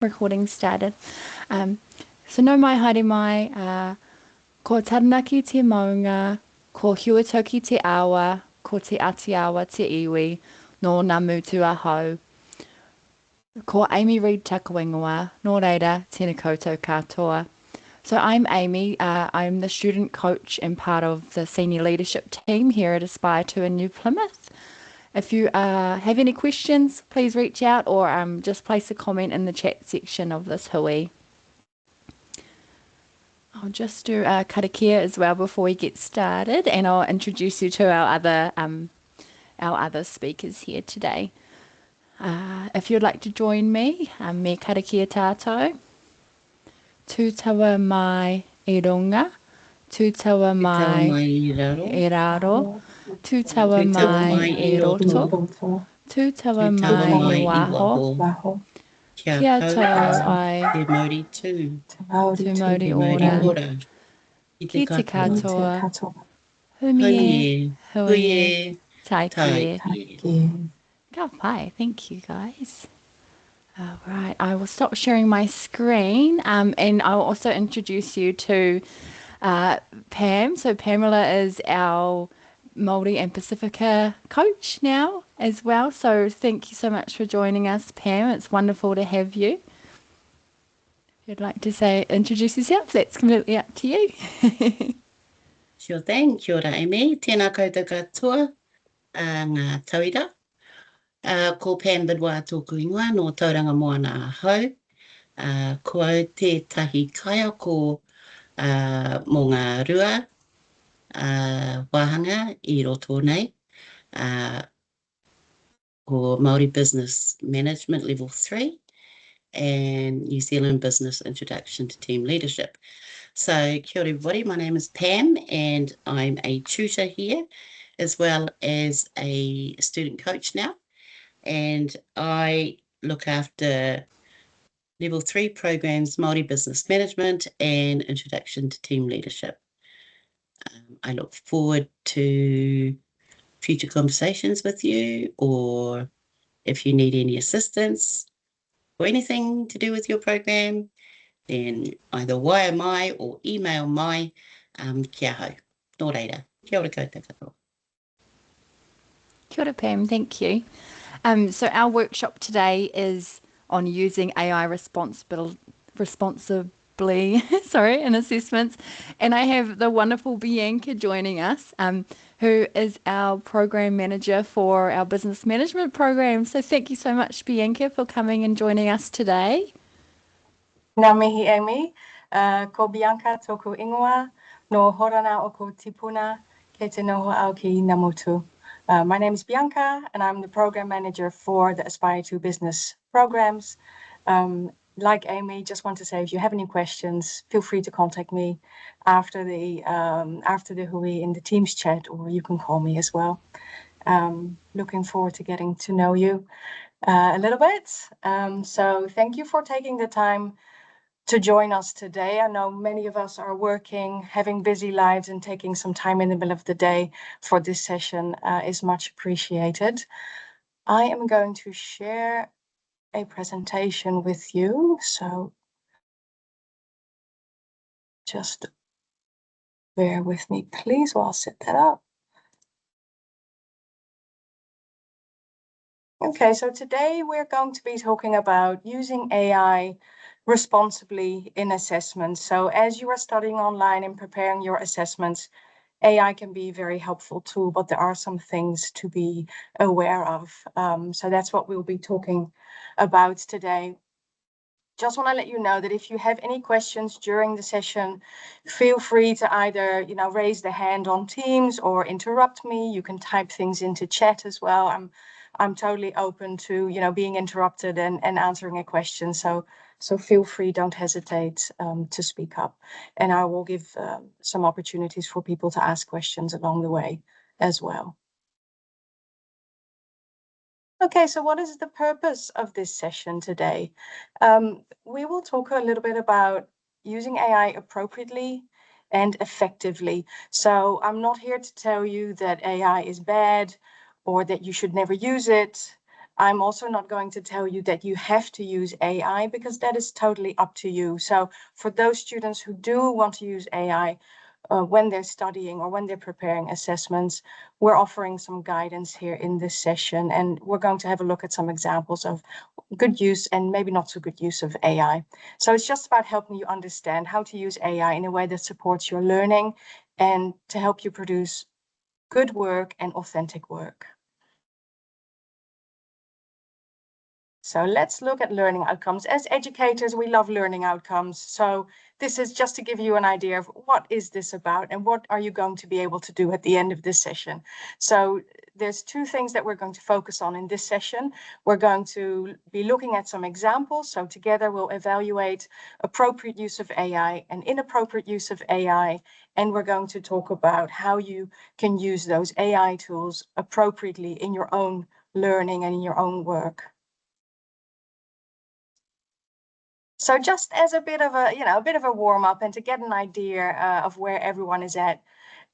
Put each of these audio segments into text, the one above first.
Recording started. Um, so no mai haere mai, ko taranaki te maunga, ko huatoki te awa, ko te ati awa te iwi, no ngā mutu ahau. Ko Amy Reid Takawingoa, nō reira, tēnā koutou katoa. So I'm Amy. I'm the student coach and part of the senior leadership team here at Aspire to in New Plymouth. If you have any questions, please reach out or just place a comment in the chat section of this hui. I'll just do a karakia as well before we get started, and I'll introduce you to our other speakers here today. If you'd like to join me, me karakia tātou. Tūtaua mai I runga, tūtaua mai I raro, tūtaua mai I roto, tūtaua mai I waho, kia tau ai Te Māori tū. Te Māori ora, ki te katoa, humie, huie, takie. Ka pai, thank you guys. All right, I will stop sharing my screen and I'll also introduce you to Pam. So Pamela is our Māori and Pacifica coach now as well. So thank you so much for joining us, Pam. It's wonderful to have you. If you'd like to introduce yourself, that's completely up to you. Sure thing. Kia ora, Amy. Tēnā koutou katoa, ngā tauira. Ko Pam Bidwa tōku ingoa no Tauranga Moana Ahau. Ko au tētahi kaia ko mō ngā rua wāhanga I roto nei. Ko Māori Business Management Level 3 and New Zealand Business Introduction to Team Leadership. So kia ora everybody, my name is Pam and I'm a tutor here as well as a student coach now. And I look after Level 3 programs, Māori Business Management and Introduction to Team Leadership. I look forward to future conversations with you, or if you need any assistance or anything to do with your program, then either wire mai or email mai kia hau. Nō reira. Kia ora koutou katoa. Kia ora, Pam. Thank you. So our workshop today is on using AI responsibly in assessments. And I have the wonderful Bianca joining us, who is our program manager for our business management program. So thank you so much, Bianca, for coming and joining us today. Ngā mihi, Amy. Ko Bianca tōku ingoa, no horana o ko tipuna, kei te noho au ki ngā motu. My name is Bianca, and I'm the program manager for the Aspire to Business programs. Like Amy, just want to say, if you have any questions, feel free to contact me after the hui in the Teams chat, or you can call me as well. Looking forward to getting to know you a little bit. So thank you for taking the time to join us today. I know many of us are working, having busy lives, and taking some time in the middle of the day for this session is much appreciated. I am going to share a presentation with you, so just bear with me, please, while I set that up. Okay, so today we're going to be talking about using AI responsibly in assessments. So as you are studying online and preparing your assessments, AI can be a very helpful tool, but there are some things to be aware of. So that's what we'll be talking about today. Just want to let you know that if you have any questions during the session, feel free to either, raise the hand on Teams or interrupt me. You can type things into chat as well. I'm totally open to, being interrupted and answering a question. So feel free, don't hesitate to speak up. And I will give some opportunities for people to ask questions along the way as well. Okay, so what is the purpose of this session today? We will talk a little bit about using AI appropriately and effectively. So I'm not here to tell you that AI is bad or that you should never use it. I'm also not going to tell you that you have to use AI, because that is totally up to you. So for those students who do want to use AI when they're studying or when they're preparing assessments, we're offering some guidance here in this session, and we're going to have a look at some examples of good use and maybe not so good use of AI. So it's just about helping you understand how to use AI in a way that supports your learning and to help you produce good work and authentic work. So let's look at learning outcomes. As educators, we love learning outcomes. So this is just to give you an idea of what is this about and what are you going to be able to do at the end of this session. So there's two things that we're going to focus on in this session. We're going to be looking at some examples. So together we'll evaluate appropriate use of AI and inappropriate use of AI. And we're going to talk about how you can use those AI tools appropriately in your own learning and in your own work. So just as a bit of a warm up and to get an idea of where everyone is at,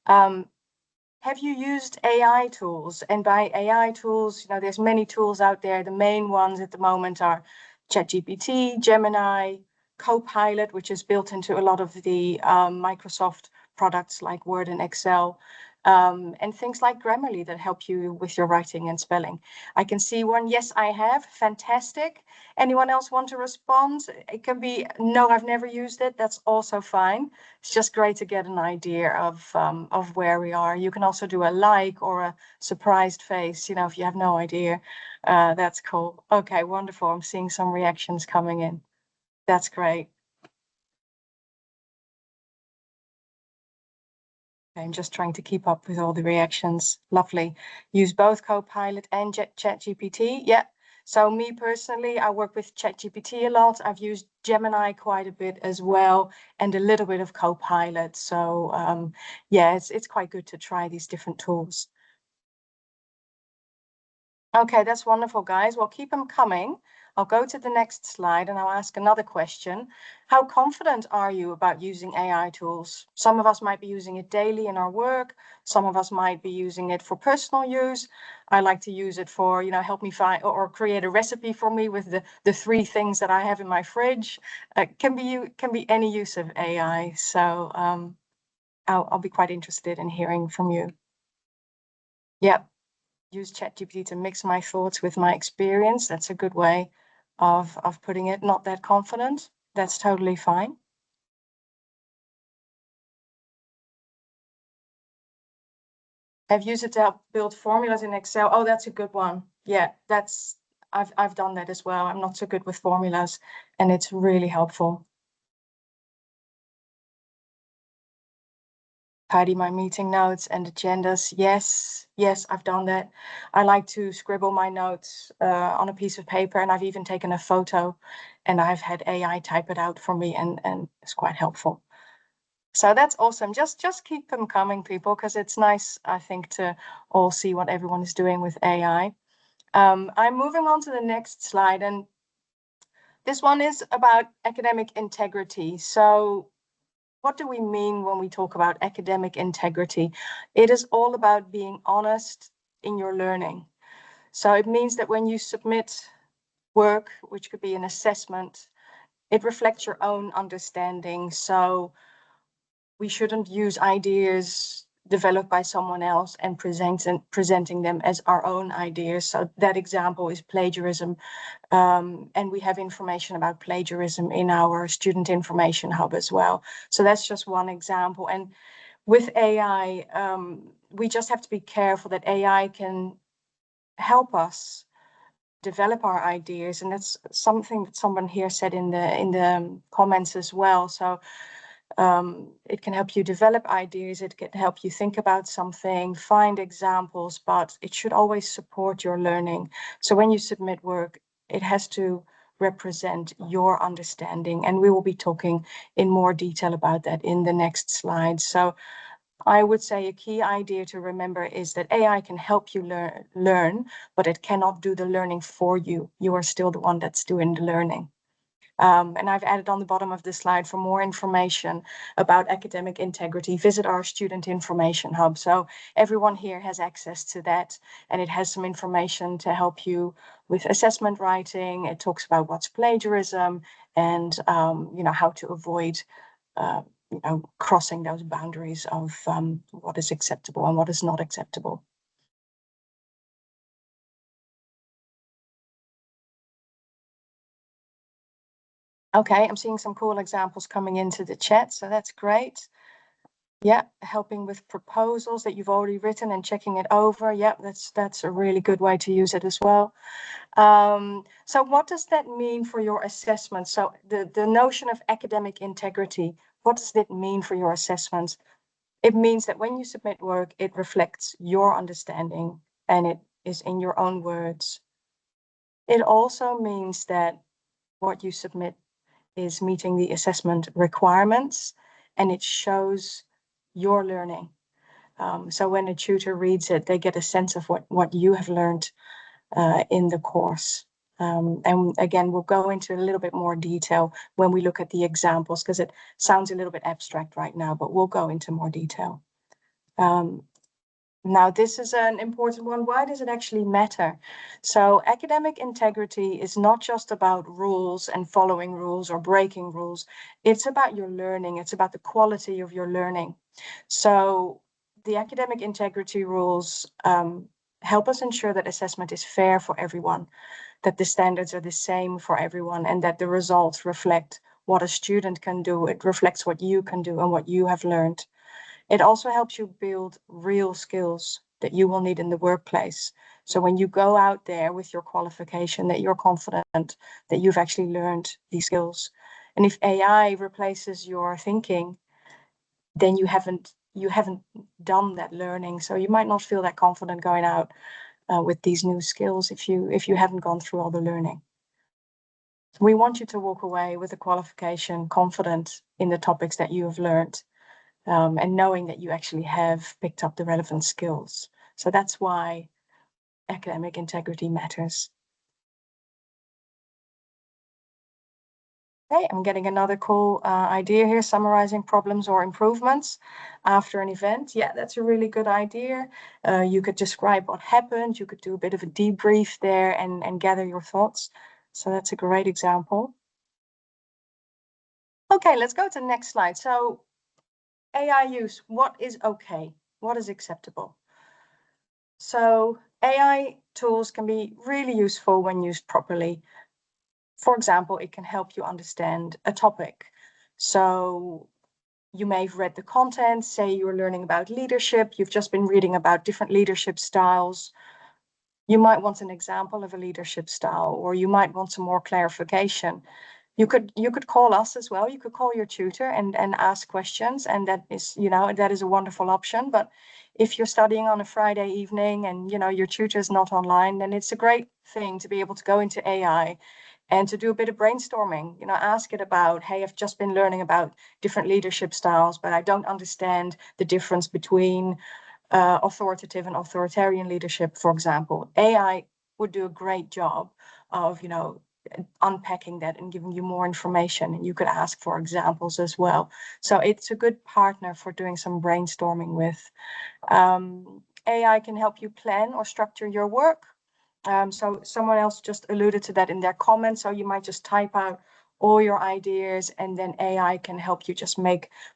have you used AI tools? And by AI tools, there's many tools out there. The main ones at the moment are ChatGPT, Gemini, Copilot, which is built into a lot of the Microsoft products like Word and Excel, and things like Grammarly that help you with your writing and spelling. I can see one. Yes, I have. Fantastic. Anyone else want to respond? It can be, no, I've never used it. That's also fine. It's just great to get an idea of where we are. You can also do a like or a surprised face, if you have no idea. That's cool. Okay, wonderful. I'm seeing some reactions coming in. That's great. I'm just trying to keep up with all the reactions. Lovely. Use both Copilot and ChatGPT. Yeah. So me personally, I work with ChatGPT a lot. I've used Gemini quite a bit as well, and a little bit of Copilot. So yeah, it's quite good to try these different tools. Okay, that's wonderful, guys. Well, keep them coming. I'll go to the next slide and I'll ask another question. How confident are you about using AI tools? Some of us might be using it daily in our work. Some of us might be using it for personal use. I like to use it for, help me find or create a recipe for me with the 3 things that I have in my fridge. Can be any use of AI. So I'll be quite interested in hearing from you. Yep. Use ChatGPT to mix my thoughts with my experience. That's a good way of putting it. Not that confident. That's totally fine. I've used it to help build formulas in Excel. Oh, that's a good one. Yeah, I've done that as well. I'm not so good with formulas, and it's really helpful. Tidy my meeting notes and agendas. Yes, I've done that. I like to scribble my notes on a piece of paper, and I've even taken a photo, and I've had AI type it out for me, and it's quite helpful. So that's awesome. Just keep them coming, people, because it's nice, I think, to all see what everyone is doing with AI. I'm moving on to the next slide, and this one is about academic integrity. So what do we mean when we talk about academic integrity? It is all about being honest in your learning. So it means that when you submit work, which could be an assessment, it reflects your own understanding. So we shouldn't use ideas developed by someone else and presenting them as our own ideas. So that example is plagiarism. And we have information about plagiarism in our student information hub as well. So that's just one example. And with AI, we just have to be careful that AI can help us develop our ideas. And that's something that someone here said in the comments as well. So it can help you develop ideas, it can help you think about something, find examples, but it should always support your learning. So when you submit work, it has to represent your understanding, and we will be talking in more detail about that in the next slide. So I would say a key idea to remember is that AI can help you learn, but it cannot do the learning for you. You are still the one that's doing the learning. And I've added on the bottom of the slide, for more information about academic integrity, visit our Student Information Hub. So everyone here has access to that, and it has some information to help you with assessment writing. It talks about what's plagiarism and how to avoid crossing those boundaries of what is acceptable and what is not acceptable. Okay, I'm seeing some cool examples coming into the chat, so that's great. Yeah, helping with proposals that you've already written and checking it over. Yeah, that's a really good way to use it as well. So what does that mean for your assessment? So the notion of academic integrity, what does that mean for your assessments? It means that when you submit work, it reflects your understanding and it is in your own words. It also means that what you submit is meeting the assessment requirements and it shows your learning. So when a tutor reads it, they get a sense of what you have learned in the course. And again, we'll go into a little bit more detail when we look at the examples, because it sounds a little bit abstract right now, but we'll go into more detail. Now, this is an important one. Why does it actually matter? So academic integrity is not just about rules and following rules or breaking rules. It's about your learning. It's about the quality of your learning. So the academic integrity rules help us ensure that assessment is fair for everyone, that the standards are the same for everyone, and that the results reflect what a student can do. It reflects what you can do and what you have learned. It also helps you build real skills that you will need in the workplace. So when you go out there with your qualification, that you're confident that you've actually learned these skills. And if AI replaces your thinking, then you haven't done that learning. So you might not feel that confident going out with these new skills if you haven't gone through all the learning. We want you to walk away with a qualification confident in the topics that you have learned. And knowing that you actually have picked up the relevant skills. So that's why academic integrity matters. Okay, I'm getting another cool idea here, summarizing problems or improvements after an event. Yeah, that's a really good idea. You could describe what happened. You could do a bit of a debrief there and gather your thoughts. So that's a great example. Okay, let's go to the next slide. So AI use, what is okay? What is acceptable? So AI tools can be really useful when used properly. For example, it can help you understand a topic. So you may have read the content, say you're learning about leadership, you've just been reading about different leadership styles. You might want an example of a leadership style, or you might want some more clarification. You could call us as well. You could call your tutor and ask questions, and that is a wonderful option. But if you're studying on a Friday evening and your tutor is not online, then it's a great thing to be able to go into AI and to do a bit of brainstorming. Ask it about, hey, I've just been learning about different leadership styles, but I don't understand the difference between authoritative and authoritarian leadership, for example. AI would do a great job of unpacking that and giving you more information, and you could ask for examples as well. So it's a good partner for doing some brainstorming with. AI can help you plan or structure your work. So someone else just alluded to that in their comments. So you might just type out all your ideas, and then AI can help you just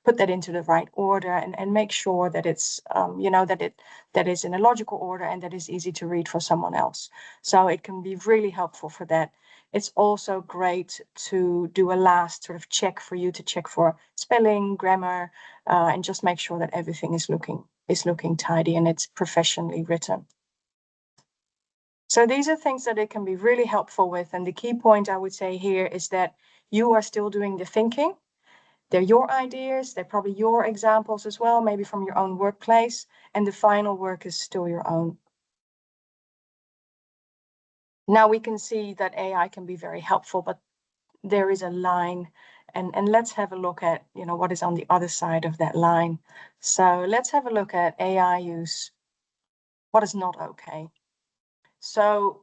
put that into the right order and make sure that it's that is in a logical order and that is easy to read for someone else. So it can be really helpful for that. It's also great to do a last sort of check for you to check for spelling, grammar, and just make sure that everything is looking tidy and it's professionally written. So these are things that it can be really helpful with. And the key point I would say here is that you are still doing the thinking. They're your ideas. They're probably your examples as well, maybe from your own workplace. And the final work is still your own. Now we can see that AI can be very helpful, but there is a line. And let's have a look at, what is on the other side of that line. So let's have a look at AI use. What is not okay? So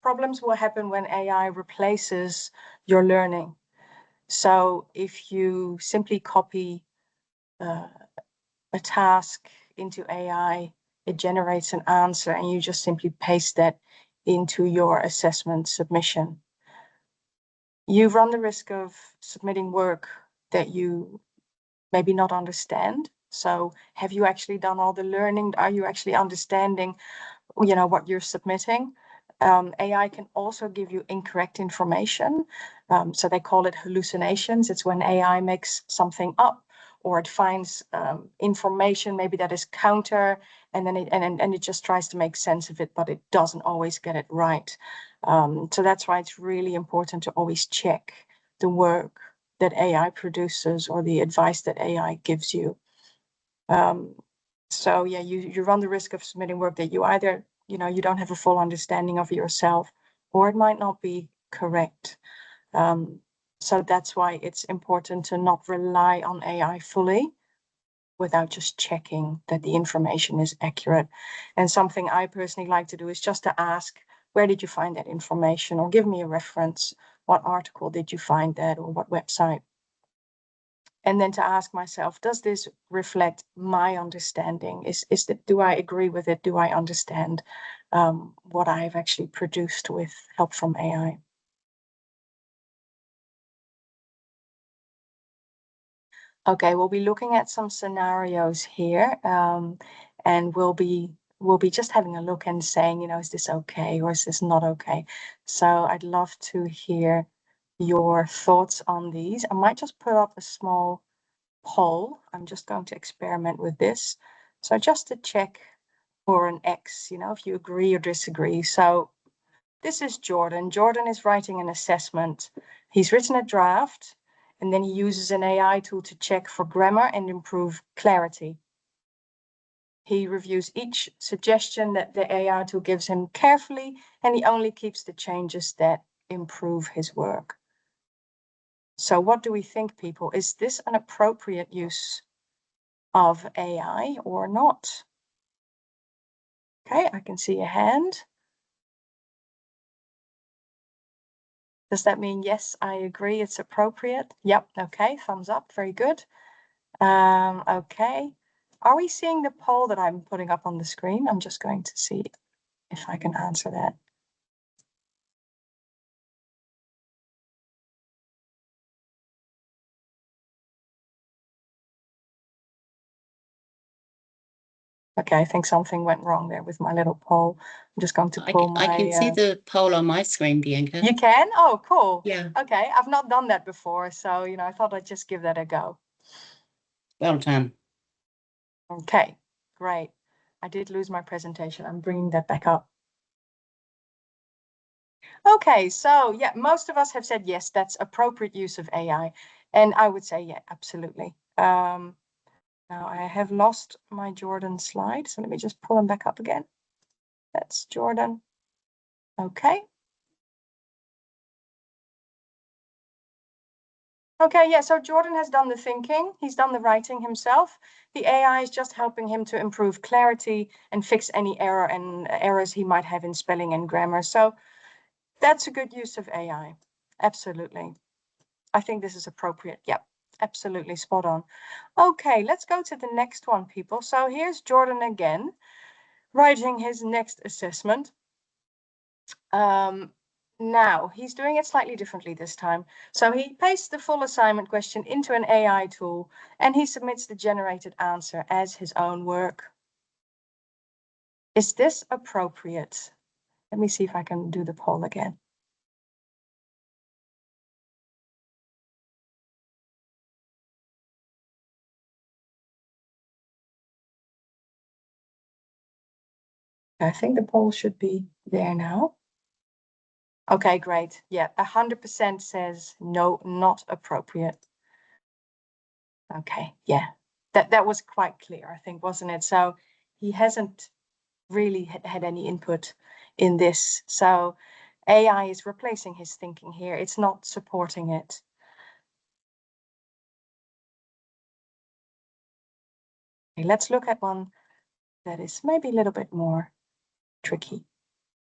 problems will happen when AI replaces your learning. So if you simply copy a task into AI, it generates an answer, and you just simply paste that into your assessment submission. You run the risk of submitting work that you maybe not understand. So have you actually done all the learning? Are you actually understanding, what you're submitting? AI can also give you incorrect information. So they call it hallucinations. It's when AI makes something up, or it finds information maybe that is counter, and then it just tries to make sense of it, but it doesn't always get it right. So that's why it's really important to always check the work that AI produces or the advice that AI gives you. So yeah, you run the risk of submitting work that you either, you don't have a full understanding of yourself, or it might not be correct. So that's why it's important to not rely on AI fully without just checking that the information is accurate. And something I personally like to do is just to ask, where did you find that information? Or give me a reference. What article did you find that, or what website? And then to ask myself, does this reflect my understanding? Do I agree with it? Do I understand what I've actually produced with help from AI? Okay, we'll be looking at some scenarios here, and we'll be just having a look and saying, is this okay or is this not okay? So I'd love to hear your thoughts on these. I might just put up a small poll. I'm just going to experiment with this. So just to check for an X, if you agree or disagree. So this is Jordan. Jordan is writing an assessment. He's written a draft, and then he uses an AI tool to check for grammar and improve clarity. He reviews each suggestion that the AI tool gives him carefully, and he only keeps the changes that improve his work. So what do we think, people? Is this an appropriate use of AI or not? Okay, I can see a hand. Does that mean, yes, I agree, it's appropriate? Yep, okay, thumbs up, very good. Okay, are we seeing the poll that I'm putting up on the screen? I'm just going to see if I can answer that. Okay, I think something went wrong there with my little poll. I'm just going to pull my... I can see the poll on my screen, Bianca. You can? Oh, cool. Yeah. Okay, I've not done that before, so, I thought I'd just give that a go. Well done. Okay, great. I did lose my presentation. I'm bringing that back up. Okay, so yeah, most of us have said yes, that's appropriate use of AI. And I would say, yeah, absolutely. Now I have lost my Jordan slide, so let me just pull them back up again. That's Jordan. Okay. Okay, yeah, so Jordan has done the thinking. He's done the writing himself. The AI is just helping him to improve clarity and fix any errors he might have in spelling and grammar. So that's a good use of AI. Absolutely. I think this is appropriate. Yep, absolutely spot on. Okay, let's go to the next one, people. So here's Jordan again, writing his next assessment. Now he's doing it slightly differently this time. So he pastes the full assignment question into an AI tool, and he submits the generated answer as his own work. Is this appropriate? Let me see if I can do the poll again. I think the poll should be there now. Okay, great. Yeah, 100% says no, not appropriate. Okay, yeah, that was quite clear, I think, wasn't it? So he hasn't really had any input in this. So AI is replacing his thinking here. It's not supporting it. Okay, let's look at one that is maybe a little bit more tricky.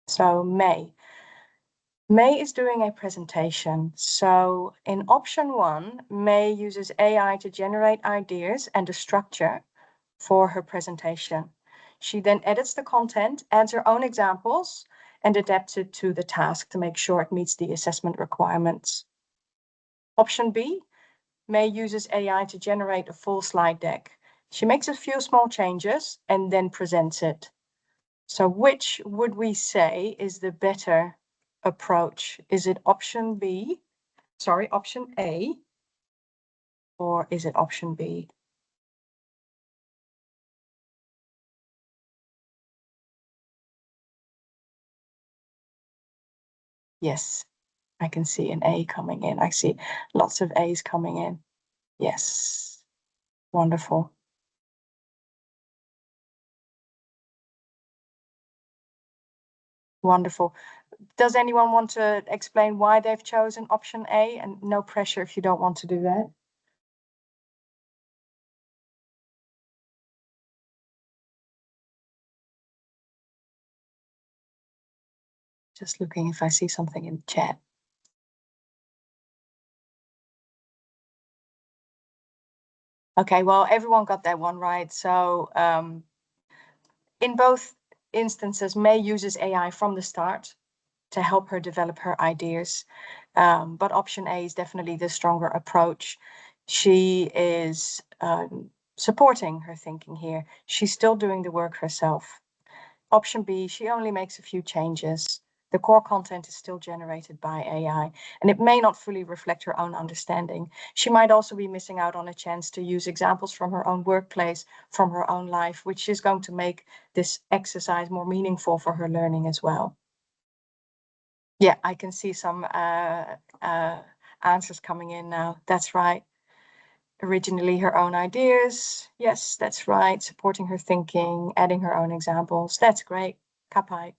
So May. May is doing a presentation. So in option 1, May uses AI to generate ideas and a structure for her presentation. She then edits the content, adds her own examples, and adapts it to the task to make sure it meets the assessment requirements. Option B, May uses AI to generate a full slide deck. She makes a few small changes and then presents it. So which would we say is the better approach? Is it option A, or is it option B? Yes, I can see an A coming in. I see lots of A's coming in. Yes, wonderful. Wonderful. Does anyone want to explain why they've chosen option A? And no pressure if you don't want to do that. Just looking if I see something in the chat. Okay, well, everyone got that one right. So in both instances, May uses AI from the start to help her develop her ideas. But option A is definitely the stronger approach. She is supporting her thinking here. She's still doing the work herself. Option B, she only makes a few changes. The core content is still generated by AI, and it may not fully reflect her own understanding. She might also be missing out on a chance to use examples from her own workplace, from her own life, which is going to make this exercise more meaningful for her learning as well. Yeah, I can see some answers coming in now. That's right. Originally her own ideas. Yes, that's right. Supporting her thinking, adding her own examples. That's great. Kapai.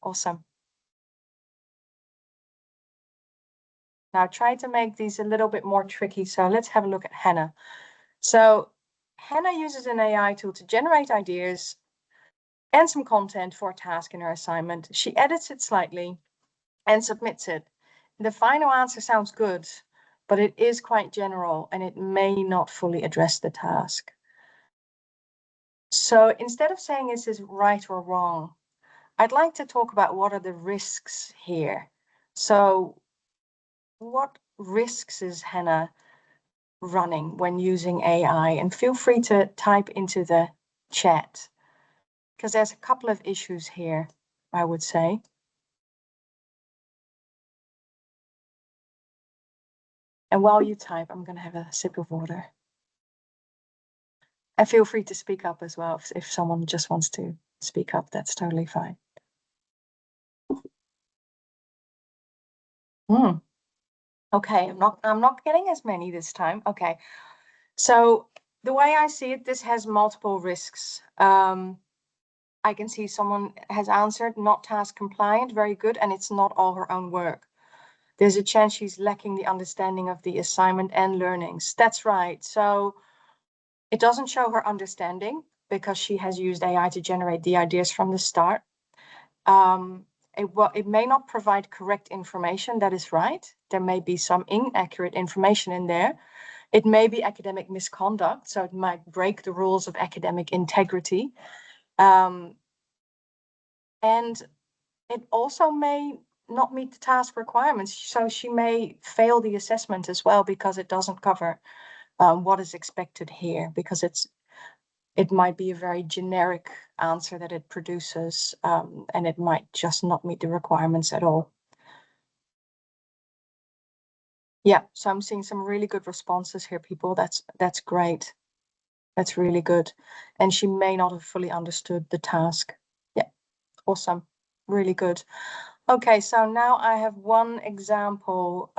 Awesome. Now try to make these a little bit more tricky. So let's have a look at Hannah. So Hannah uses an AI tool to generate ideas and some content for a task in her assignment. She edits it slightly and submits it. The final answer sounds good, but it is quite general and it may not fully address the task. So instead of saying this is right or wrong, I'd like to talk about what are the risks here. So what risks is Hannah running when using AI? And feel free to type into the chat, because there's a couple of issues here, I would say. And while you type, I'm going to have a sip of water. And feel free to speak up as well. If someone just wants to speak up, that's totally fine. Okay, I'm not getting as many this time. Okay. So the way I see it, this has multiple risks. I can see someone has answered not task compliant, very good, and it's not all her own work. There's a chance she's lacking the understanding of the assignment and learnings. That's right. So it doesn't show her understanding because she has used AI to generate the ideas from the start. It may not provide correct information, that is right. There may be some inaccurate information in there. It may be academic misconduct, so it might break the rules of academic integrity. And it also may not meet the task requirements, so she may fail the assessment as well because it doesn't cover what is expected here, because it might be a very generic answer that it produces, and it might just not meet the requirements at all. Yeah, so I'm seeing some really good responses here, people. That's great. That's really good. And she may not have fully understood the task. Yeah, awesome. Really good. Okay, so now I have one example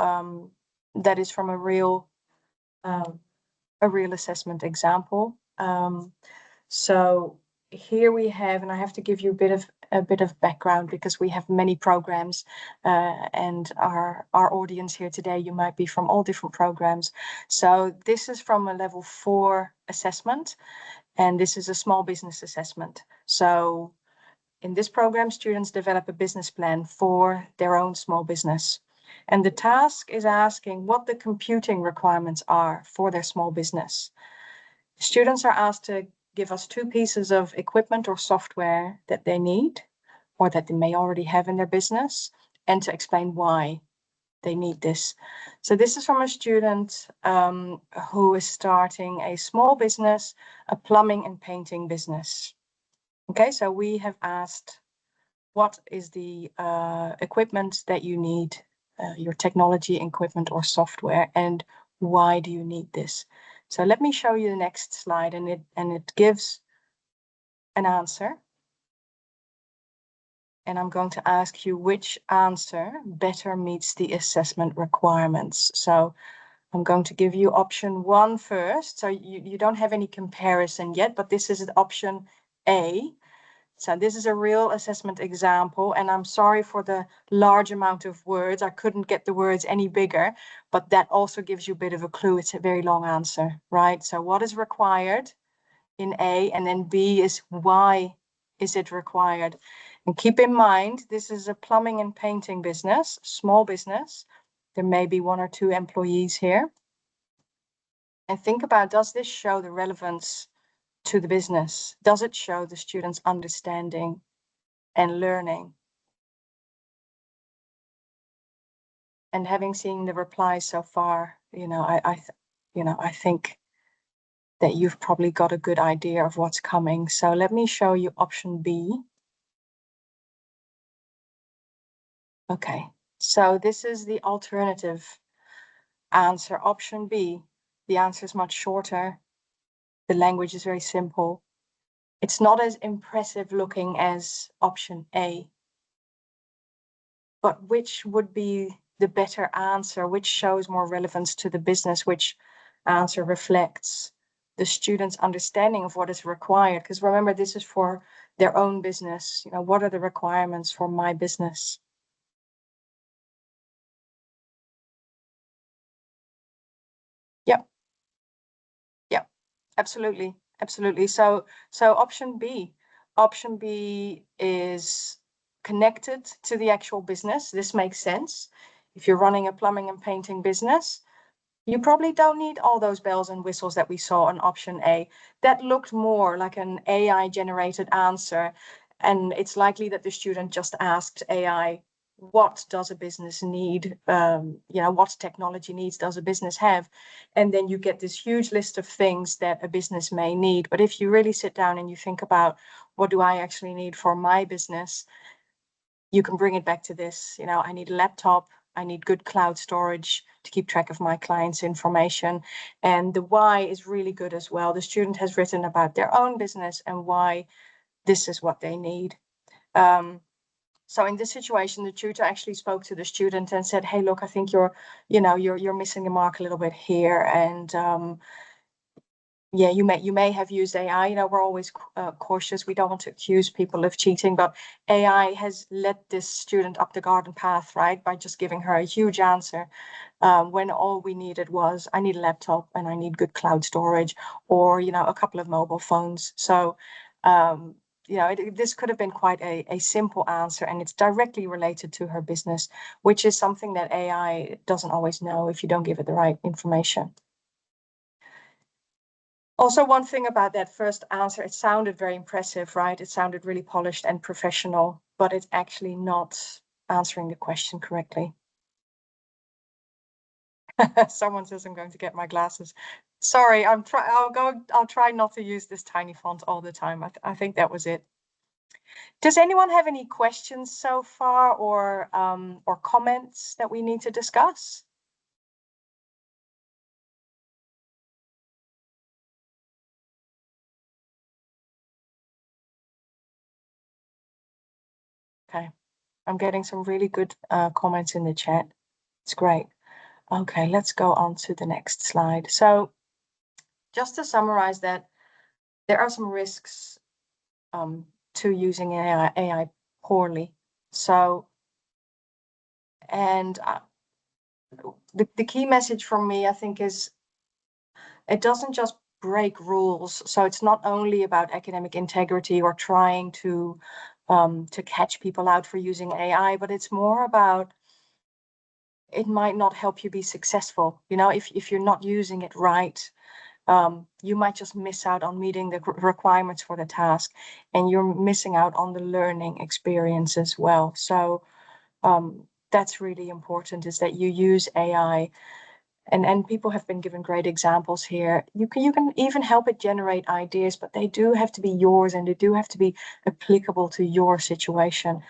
that is from a real assessment example. So here we have, and I have to give you a bit of background because we have many programs, and our audience here today, you might be from all different programs. So this is from a level 4 assessment, and this is a small business assessment. So In this program, students develop a business plan for their own small business. And the task is asking what the computing requirements are for their small business. Students are asked to give us 2 pieces of equipment or software that they need, or that they may already have in their business, and to explain why they need this. So this is from a student who is starting a small business, a plumbing and painting business. Okay, so we have asked, what is the equipment that you need, your technology equipment or software, and why do you need this? So let me show you the next slide, and it gives an answer. And I'm going to ask you which answer better meets the assessment requirements. So I'm going to give you option 1 first. So you don't have any comparison yet, but this is option A. So this is a real assessment example, and I'm sorry for the large amount of words. I couldn't get the words any bigger, but that also gives you a bit of a clue. It's a very long answer, right? So what is required in A, and then B is why is it required? And keep in mind, this is a plumbing and painting business, small business. There may be 1 or 2 employees here. And think about, does this show the relevance to the business? Does it show the students' understanding and learning? And having seen the replies so far, I think that you've probably got a good idea of what's coming. So let me show you option B. Okay, so this is the alternative answer, option B. The answer is much shorter. The language is very simple. It's not as impressive looking as option A. But which would be the better answer? Which shows more relevance to the business? Which answer reflects the students' understanding of what is required? Because remember, this is for their own business. What are the requirements for my business? Yep. Yep. Absolutely. Absolutely. So option B is connected to the actual business. This makes sense. If you're running a plumbing and painting business, you probably don't need all those bells and whistles that we saw on option A. That looked more like an AI generated answer. And it's likely that the student just asked AI, what does a business need? What technology needs does a business have? And then you get this huge list of things that a business may need. But if you really sit down and you think about, what do I actually need for my business? You can bring it back to this. I need a laptop. I need good cloud storage to keep track of my clients' information. And the why is really good as well. The student has written about their own business and why this is what they need. So in this situation, the tutor actually spoke to the student and said, hey, look, I think you're missing the mark a little bit here. And yeah, you may have used AI. We're always cautious. We don't want to accuse people of cheating, but AI has led this student up the garden path, right? By just giving her a huge answer, when all we needed was, I need a laptop and I need good cloud storage, or, a couple of mobile phones. So, this could have been quite a simple answer, and it's directly related to her business, which is something that AI doesn't always know if you don't give it the right information. Also, one thing about that first answer, it sounded very impressive, right? It sounded really polished and professional, but it's actually not answering the question correctly. Someone says I'm going to get my glasses. Sorry, I'll try not to use this tiny font all the time. I think that was it. Does anyone have any questions so far, or comments that we need to discuss? Okay, I'm getting some really good comments in the chat. It's great. Okay, let's go on to the next slide. So just to summarize that, there are some risks to using AI poorly. So, and the key message from me, I think, is it doesn't just break rules. So it's not only about academic integrity or trying to to catch people out for using AI, but it's more about, it might not help you be successful. You know, if you're not using it right, you might just miss out on meeting the requirements for the task, and you're missing out on the learning experience as well. So that's really important, is that you use AI. And people have been given great examples here. You can even help it generate ideas, but they do have to be yours, and they do have to be applicable to your situation.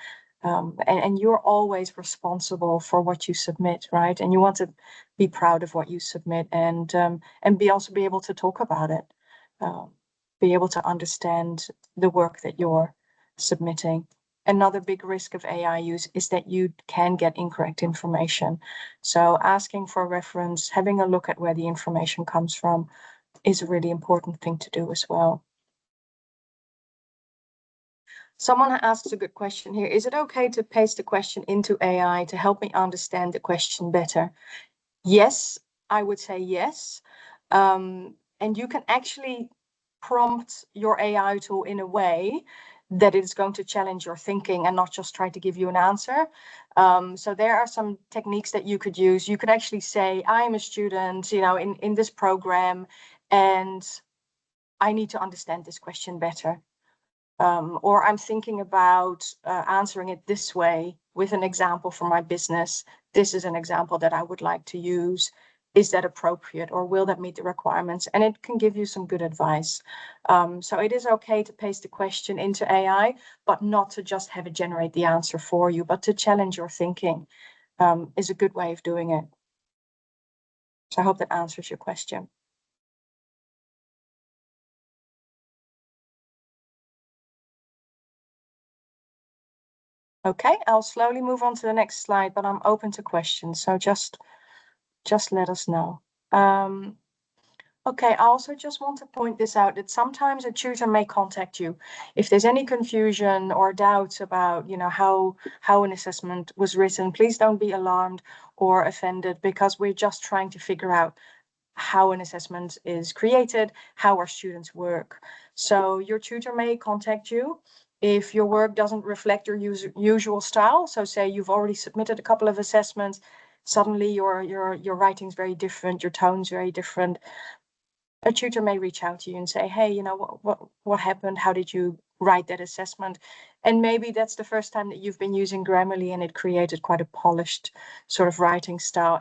And you're always responsible for what you submit, right? And you want to be proud of what you submit, and also be able to talk about it, be able to understand the work that you're submitting. Another big risk of AI use is that you can get incorrect information. So asking for reference, having a look at where the information comes from, is a really important thing to do as well. Someone asks a good question here. Is it okay to paste the question into AI to help me understand the question better? Yes, I would say yes. And you can actually prompt your AI tool in a way that it's going to challenge your thinking and not just try to give you an answer. So there are some techniques that you could use. You could actually say, I'm a student, you know, in this program, and I need to understand this question better. Or I'm thinking about answering it this way with an example from my business. This is an example that I would like to use. Is that appropriate, or will that meet the requirements? And it can give you some good advice. So it is okay to paste the question into AI, but not to just have it generate the answer for you, but to challenge your thinking is a good way of doing it. So I hope that answers your question. Okay, I'll slowly move on to the next slide, but I'm open to questions. So just let us know. Okay, I also just want to point this out, that sometimes a tutor may contact you if there's any confusion or doubts about, you know, how an assessment was written. Please don't be alarmed or offended, because we're just trying to figure out how an assessment is created, how our students work. So your tutor may contact you if your work doesn't reflect your usual style. So say you've already submitted a couple of assessments, suddenly your writing's very different, your tone's very different. A tutor may reach out to you and say, hey, you know, what happened? How did you write that assessment? And maybe that's the first time that you've been using Grammarly, and it created quite a polished sort of writing style.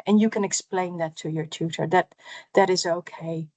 And you can explain that to your tutor. That is okay.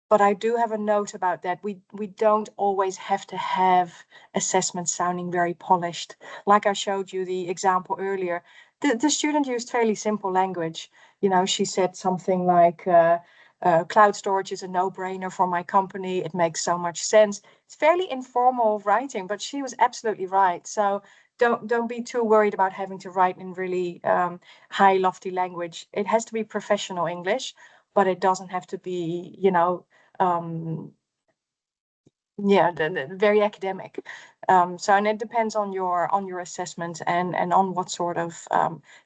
But I do have a note about that. We don't always have to have assessments sounding very polished. Like I showed you the example earlier, the student used fairly simple language. You know, she said something like, cloud storage is a no-brainer for my company. It makes so much sense. It's fairly informal writing, but she was absolutely right. So don't be too worried about having to write in really high, lofty language. It has to be professional English, but it doesn't have to be, you know, yeah, very academic. So, and it depends on your assessment and on what sort of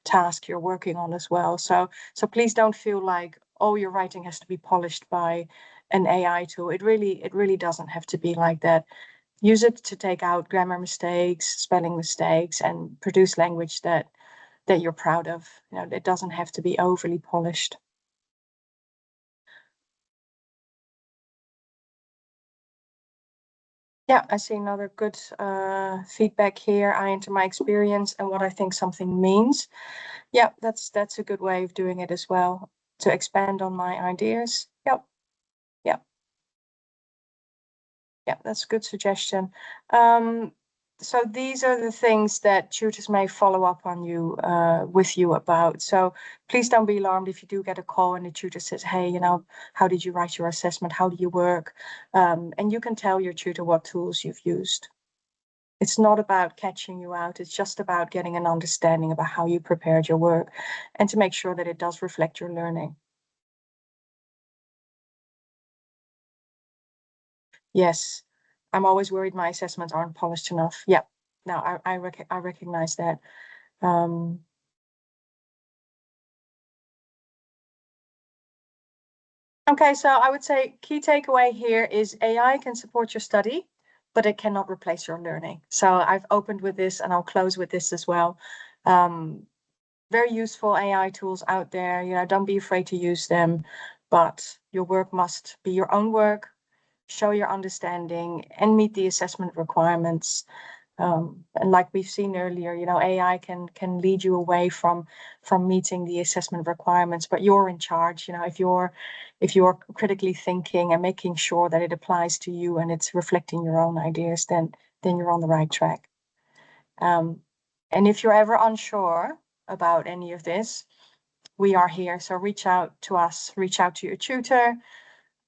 task you're working on as well. So please don't feel like, oh, your writing has to be polished by an AI tool. It really doesn't have to be like that. Use it to take out grammar mistakes, spelling mistakes, and produce language that you're proud of. You know, it doesn't have to be overly polished. Yeah, I see another good feedback here. I enter my experience and what I think something means. Yeah, that's a good way of doing it as well, to expand on my ideas. Yep. Yeah. Yeah, that's a good suggestion. So these are the things that tutors may follow up on you with you about. So please don't be alarmed if you do get a call and the tutor says, hey, you know, how did you write your assessment? How do you work? And you can tell your tutor what tools you've used. It's not about catching you out. It's just about getting an understanding about how you prepared your work and to make sure that it does reflect your learning. Yes, I'm always worried my assessments aren't polished enough. Yeah, no, I recognize that. Okay, so I would say key takeaway here is AI can support your study. but it cannot replace your learning. So I've opened with this, and I'll close with this as well. Very useful AI tools out there. You know, don't be afraid to use them, but your work must be your own work, show your understanding, and meet the assessment requirements. And like we've seen earlier, you know, AI can lead you away from meeting the assessment requirements, but you're in charge. You know, if you're critically thinking and making sure that it applies to you and it's reflecting your own ideas, then you're on the right track. And if you're ever unsure about any of this, we are here. So reach out to us, reach out to your tutor,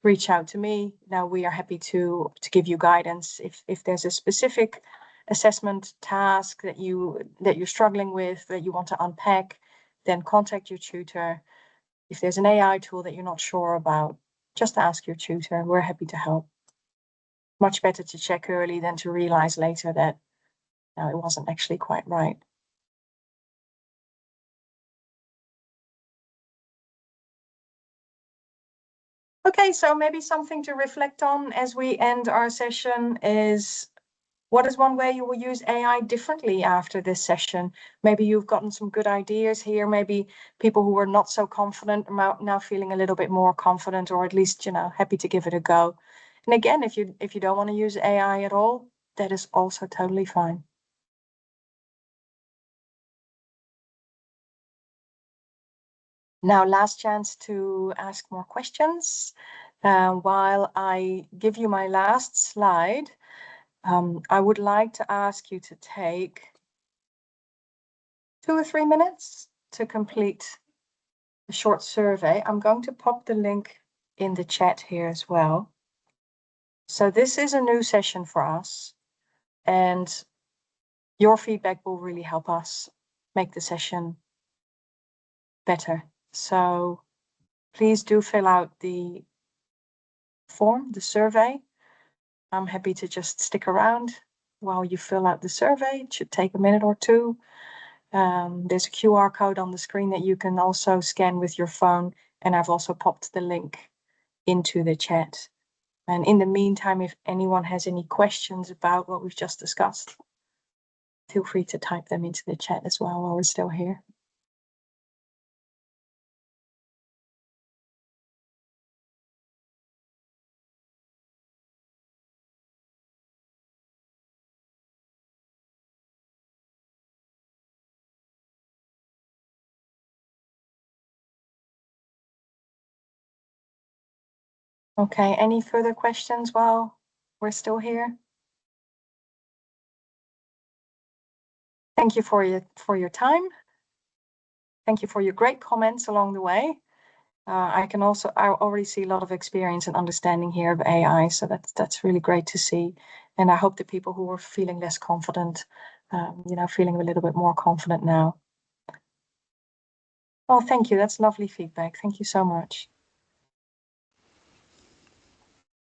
reach out to me. Now we are happy to give you guidance. If there's a specific assessment task that you're struggling with, that you want to unpack, then contact your tutor. If there's an AI tool that you're not sure about, just ask your tutor. We're happy to help. Much better to check early than to realize later that no, it wasn't actually quite right. Okay, so maybe something to reflect on as we end our session is, what is one way you will use AI differently after this session? Maybe you've gotten some good ideas here. Maybe people who were not so confident are now feeling a little bit more confident, or at least, you know, happy to give it a go. And again, if you don't want to use AI at all, that is also totally fine. Now, last chance to ask more questions. While I give you my last slide, I would like to ask you to take 2 or 3 minutes to complete a short survey. I'm going to pop the link in the chat here as well. So this is a new session for us, and your feedback will really help us make the session better. So please do fill out the form, the survey. I'm happy to just stick around while you fill out the survey. It should take a minute or two. There's a QR code on the screen that you can also scan with your phone, and I've also popped the link into the chat. And in the meantime, if anyone has any questions about what we've just discussed, feel free to type them into the chat as well while we're still here. Okay, any further questions while we're still here? Thank you for your time. Thank you for your great comments along the way. I already see a lot of experience and understanding here of AI, so that's really great to see. And I hope the people who were feeling less confident, feeling a little bit more confident now. Oh, thank you. That's lovely feedback. Thank you so much.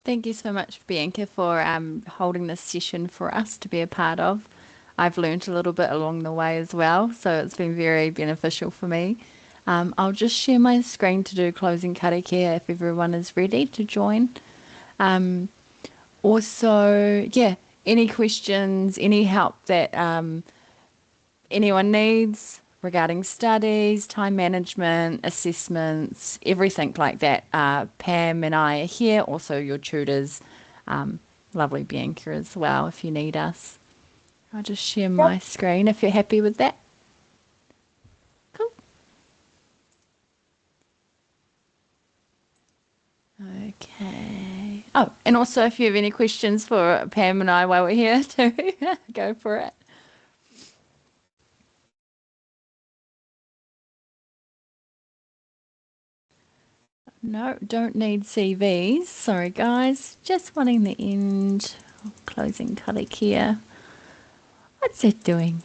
Thank you so much, Bianca, for holding this session for us to be a part of. I've learned a little bit along the way as well, so it's been very beneficial for me. I'll just share my screen to do closing karakia if everyone is ready to join. Also, any questions, any help that anyone needs regarding studies, time management, assessments, everything like that. Pam and I are here, also your tutors, lovely Bianca as well, if you need us. I'll just share my screen if you're happy with that. Cool. Okay. Oh, and also if you have any questions for Pam and I while we're here too, go for it. No, don't need CVs. Sorry, guys. Just wanting the end. Closing karakia. What's it doing?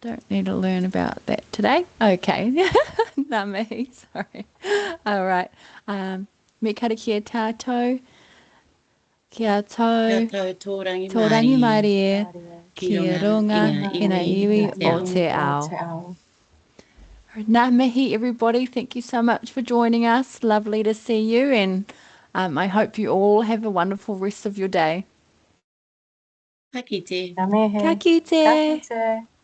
Don't need to learn about that today. Okay. Not me. Sorry. All right. Me karakia tātou. Kia tau. Tōrangi Mārie. Kia runga ina iwi o te ao. Ngā mihi, everybody. Thank you so much for joining us. Lovely to see you, and I hope you all have a wonderful rest of your day. Ka kite. Ngā mihi. Ka kite. Ka kite.